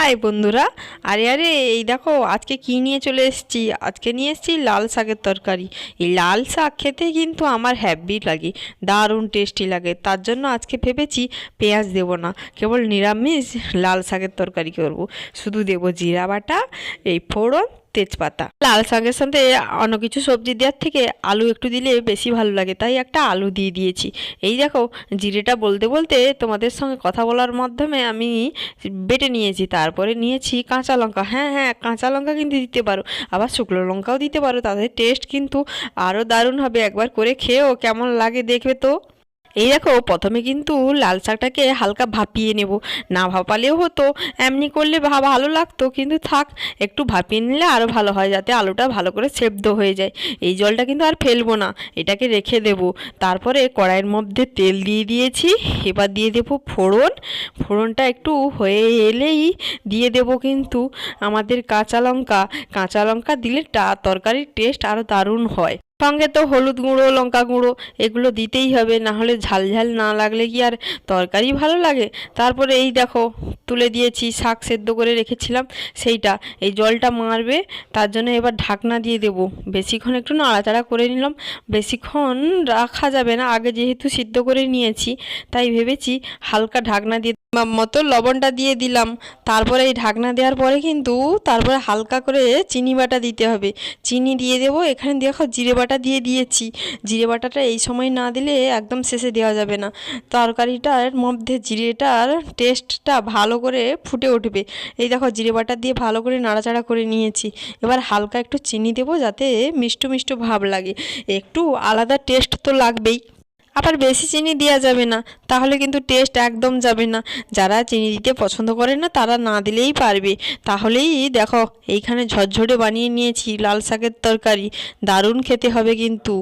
High বন্ধুরা। আরে আরে এই দেখো আজকে কি নিয়ে চলে এসেছি। আজকে নিয়ে এসেছি লাল শাকের তরকারি। এই লাল শাক খেতে কিন্তু আমার হ্যাপি লাগে, দারুণ টেস্টি লাগে। তার জন্য আজকে ভেবেছি পেঁয়াজ দেব না, কেবল নিরামিষ লাল শাকের তরকারি করব। শুধু দেবো জিরা বাটা, এই ফোড়ন, তেজপাতা। লাল শাকের সাথে অন্য কিছু সবজি দেওয়ার থেকে আলু একটু দিলে বেশি ভালো লাগে, তাই একটা আলু দিয়ে দিয়েছি। এই দেখো জিরেটা বলতে বলতে তোমাদের সঙ্গে কথা বলার মাধ্যমে আমি বেটে নিয়েছি। তারপরে নিয়েছি কাঁচা লঙ্কা। হ্যাঁ হ্যাঁ, কাঁচা লঙ্কা কিন্তু দিতে পারো, আবার শুকনো লঙ্কাও দিতে পারো, তাদের টেস্ট কিন্তু আরও দারুণ হবে। একবার করে খেয়েও কেমন লাগে দেখবে তো। এই দেখো প্রথমে কিন্তু লাল শাকটাকে হালকা ভাপিয়ে নেব। না ভাপালেও হতো, এমনি করলে ভালো লাগতো, কিন্তু থাক, একটু ভাপিয়ে নিলে আরও ভালো হয়, যাতে আলুটা ভালো করে সেদ্ধ হয়ে যায়। এই জলটা কিন্তু আর ফেলবো না, এটাকে রেখে দেব। তারপরে কড়াইয়ের মধ্যে তেল দিয়ে দিয়েছি। এবার দিয়ে দেব ফোড়ন। ফোড়নটা একটু হয়ে এলেই দিয়ে দেব কিন্তু আমাদের কাঁচা লঙ্কা। কাঁচা লঙ্কা দিলে তরকারির টেস্ট আরও দারুণ হয়। সঙ্গে তো হলুদ গুঁড়ো, লঙ্কা গুঁড়ো এগুলো দিতেই হবে, না হলে ঝাল ঝাল না লাগলে কি আর তরকারি ভালো লাগে। তারপরে এই দেখো তুলে দিয়েছি শাক সেদ্ধ করে রেখেছিলাম সেইটা। এই জলটা মারবে, তার জন্য এবার ঢাকনা দিয়ে দেব। বেশিক্ষণ একটু নাড়াচাড়া করে নিলাম, বেশিক্ষণ রাখা যাবে না, আগে যেহেতু সিদ্ধ করে নিয়েছি তাই ভেবেছি হালকা ঢাকনা দিয়ে মতো লবণটা দিয়ে দিলাম। তারপরে এই ঢাকনা দেওয়ার পরে কিন্তু তারপরে হালকা করে চিনি বাটা দিতে হবে। চিনি দিয়ে দেবো। এখানে দেখো জিরে বাটা দিয়ে দিয়েছি। জিরে বাটাটা এই সময় না দিলে একদম শেষে দেওয়া যাবে না, তরকারিটার মধ্যে জিরেটার টেস্টটা ভালো করে ফুটে উঠবে। এই দেখো জিরে বাটা দিয়ে ভালো করে নাড়াচাড়া করে নিয়েছি। এবার হালকা একটু চিনি দেবো, যাতে মিষ্টি মিষ্টি ভাব লাগে। একটু আলাদা টেস্ট তো লাগবেই, আবার বেশি চিনি দেওয়া যাবে না, তাহলে কিন্তু টেস্ট একদম যাবে না। যারা চিনি দিতে পছন্দ করে না তারা না দিলেই পারবে। তাহলেই দেখো এইখানে ঝরঝরে বানিয়ে নিয়েছি লাল শাকের তরকারি, দারুণ খেতে হবে কিন্তু।